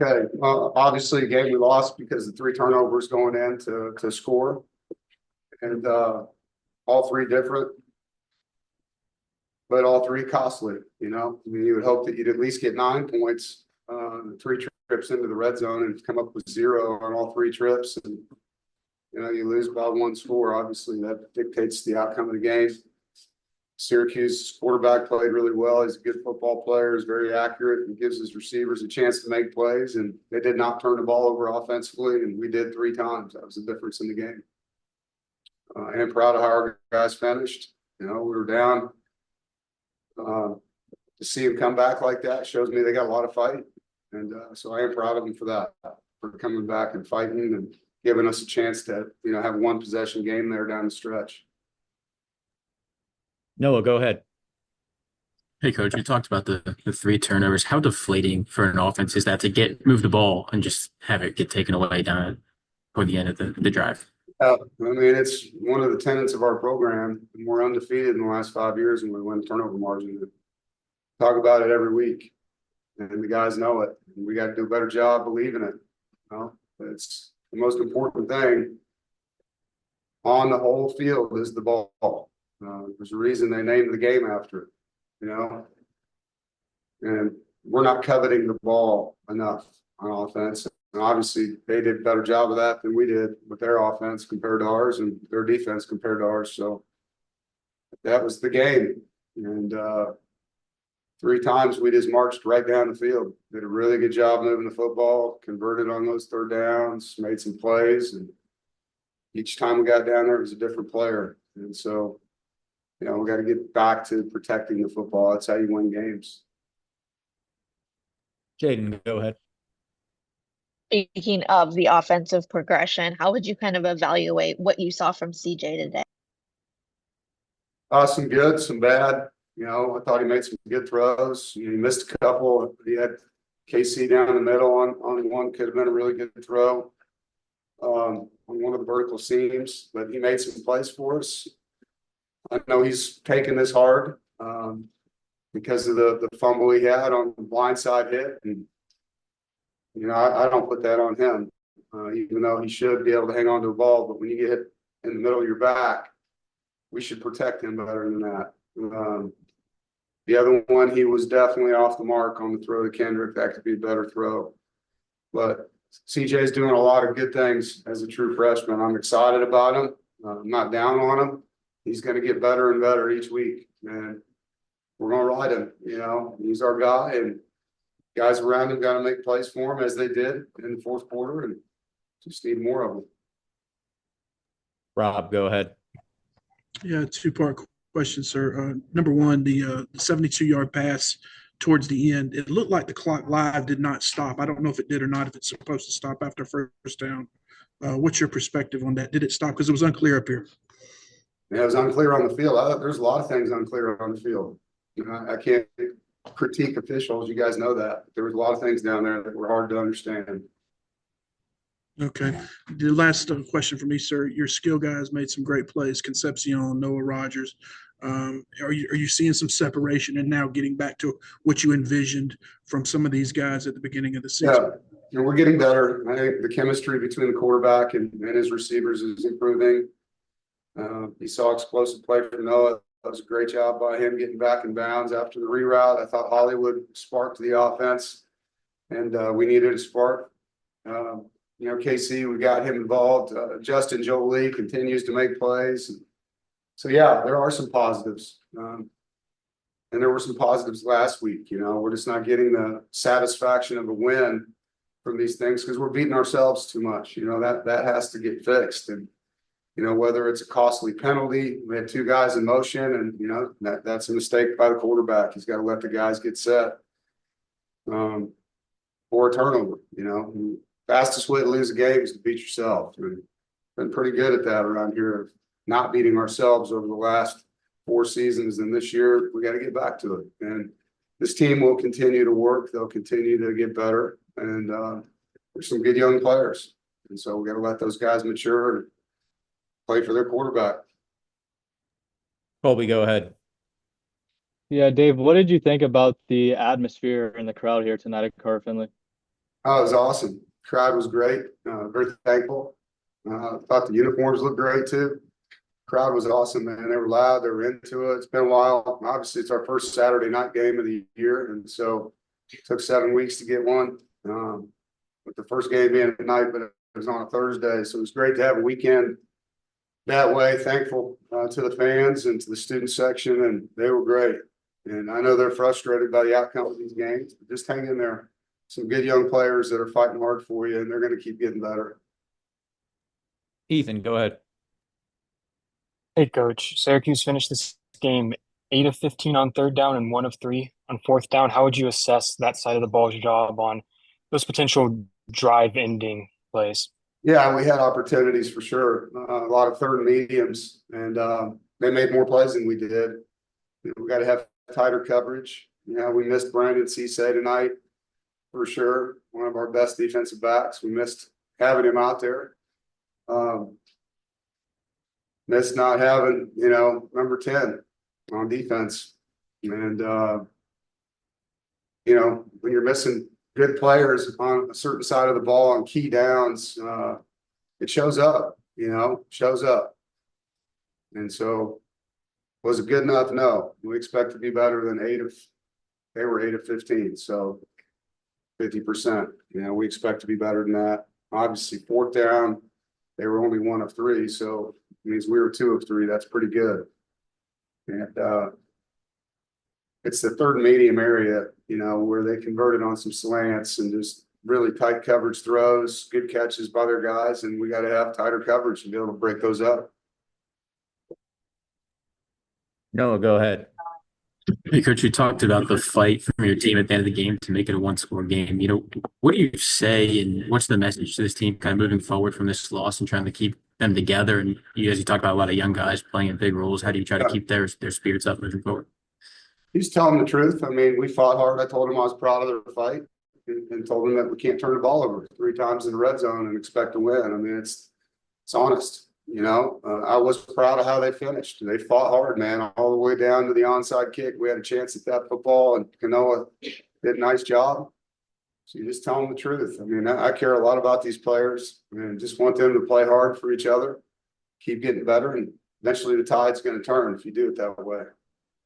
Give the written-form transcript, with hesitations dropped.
Okay, obviously, a game we lost because of three turnovers going in to score, and all three different, but all three costly. I mean, you would hope that you'd at least get 9 points, three trips into the red zone, and come up with 0 on all three trips, and you lose by one score. Obviously, that dictates the outcome of the game. Syracuse quarterback played really well. He's a good football player. He's very accurate and gives his receivers a chance to make plays. And they did not turn the ball over offensively, and we did 3 times. That was the difference in the game. I am proud of how our guys finished. We were down. To see them come back like that shows me they got a lot of fight. And so I am proud of them for that, for coming back and fighting and giving us a chance to, have one possession game there down the stretch. Noah, go ahead. Hey, Coach, you talked about the 3 turnovers. How deflating for an offense is that to move the ball and just have it get taken away down toward the end of the drive? I mean, it's one of the tenets of our program. We're undefeated in the last 5 years, and we win the turnover margin. Talk about it every week, and the guys know it. And we got to do a better job believing it. It's the most important thing on the whole field is the ball. There's a reason they named the game after it, and we're not coveting the ball enough on offense. And obviously, they did a better job of that than we did with their offense compared to ours and their defense compared to ours. So that was the game. And 3 times we just marched right down the field. Did a really good job moving the football, converted on those third downs, made some plays. And each time we got down there, it was a different player. And so, we got to get back to protecting the football. That's how you win games. Jaden, go ahead. Speaking of the offensive progression, how would you kind of evaluate what you saw from CJ today? Some good, some bad. I thought he made some good throws. He missed a couple. He had KC down the middle on one, could have been a really good throw on one of the vertical seams, but he made some plays for us. I know he's taking this hard because of the fumble he had on the blindside hit. And, I don't put that on him, even though he should be able to hang on to the ball. But when you get hit in the middle of your back, we should protect him better than that. The other one, he was definitely off the mark on the throw to Kendrick. That could be a better throw. But CJ's doing a lot of good things as a true freshman. I'm excited about him. I'm not down on him. He's going to get better and better each week, and we're going to ride him. He's our guy, and guys around him got to make plays for him as they did in the fourth quarter, and just need more of them. Rob, go ahead. Yeah, 2-part question, sir. Number one, the 72-yard pass towards the end, it looked like the clock live did not stop. I don't know if it did or not, if it's supposed to stop after first down. What's your perspective on that? Did it stop? Because it was unclear up here. Yeah, it was unclear on the field. There's a lot of things unclear on the field. I can't critique officials. You guys know that. There was a lot of things down there that were hard to understand. Okay. The last question for me, sir. Your skill guys made some great plays. Concepcion, Noah Rogers. Are you seeing some separation and now getting back to what you envisioned from some of these guys at the beginning of the season? Yeah, we're getting better. I think the chemistry between the quarterback and his receivers is improving. He saw explosive play from Noah. That was a great job by him getting back in bounds after the reroute. I thought Hollywood sparked the offense, and we needed a spark. KC, we got him involved. Justin Jolie continues to make plays. So, yeah, there are some positives. And there were some positives last week. We're just not getting the satisfaction of a win from these things because we're beating ourselves too much. That has to get fixed. And, whether it's a costly penalty, we had 2 guys in motion, and, that's a mistake by the quarterback. He's got to let the guys get set. Or a turnover, Fastest way to lose a game is to beat yourself. We've been pretty good at that around here, not beating ourselves over the last 4 seasons. And this year, we got to get back to it. And this team will continue to work. They'll continue to get better. And there's some good young players. And so we got to let those guys mature and play for their quarterback. Colby, go ahead. Yeah, Dave, what did you think about the atmosphere and the crowd here tonight at Carter-Finley? Oh, it was awesome. Crowd was great. Very thankful. Thought the uniforms looked great too. Crowd was awesome, man. They were loud. They were into it. It's been a while. Obviously, it's our first Saturday night game of the year, and so it took 7 weeks to get one. With the first game being at night, but it was on a Thursday, so it was great to have a weekend that way. Thankful to the fans and to the student section, and they were great. And I know they're frustrated by the outcome of these games, but just hang in there. Some good young players that are fighting hard for you, and they're going to keep getting better. Ethan, go ahead. Hey, Coach. Syracuse finished this game 8 of 15 on third down and 1 of 3 on fourth down. How would you assess that side of the ball's job on those potential drive-ending plays? Yeah, we had opportunities for sure. A lot of third and mediums, and they made more plays than we did. We got to have tighter coverage. We missed Brandon Cisse tonight for sure. One of our best defensive backs. We missed having him out there. Missed not having, number 10 on defense. And, when you're missing good players on a certain side of the ball on key downs, it shows up, shows up. And so was it good enough? No. We expect to be better than they were 8 of 15. So 50%, we expect to be better than that. Obviously, fourth down, they were only 1 of 3. So it means we were 2 of 3. That's pretty good. And it's the third and medium area, where they converted on some slants and just really tight coverage throws, good catches by their guys. And we got to have tighter coverage to be able to break those up. Noah, go ahead. Hey, Coach, you talked about the fight from your team at the end of the game to make it a one-score game. What do you say and what's the message to this team kind of moving forward from this loss and trying to keep them together? And you talk about a lot of young guys playing in big roles. How do you try to keep their spirits up moving forward? He's telling the truth. I mean, we fought hard. I told him I was proud of their fight and told him that we can't turn the ball over 3 times in the red zone and expect to win. I mean, it's honest. I was proud of how they finished. They fought hard, man, all the way down to the onside kick. We had a chance at that football, and Kanoa did a nice job. So you just tell them the truth. I mean, I care a lot about these players and just want them to play hard for each other, keep getting better, and eventually the tide's going to turn if you do it that way.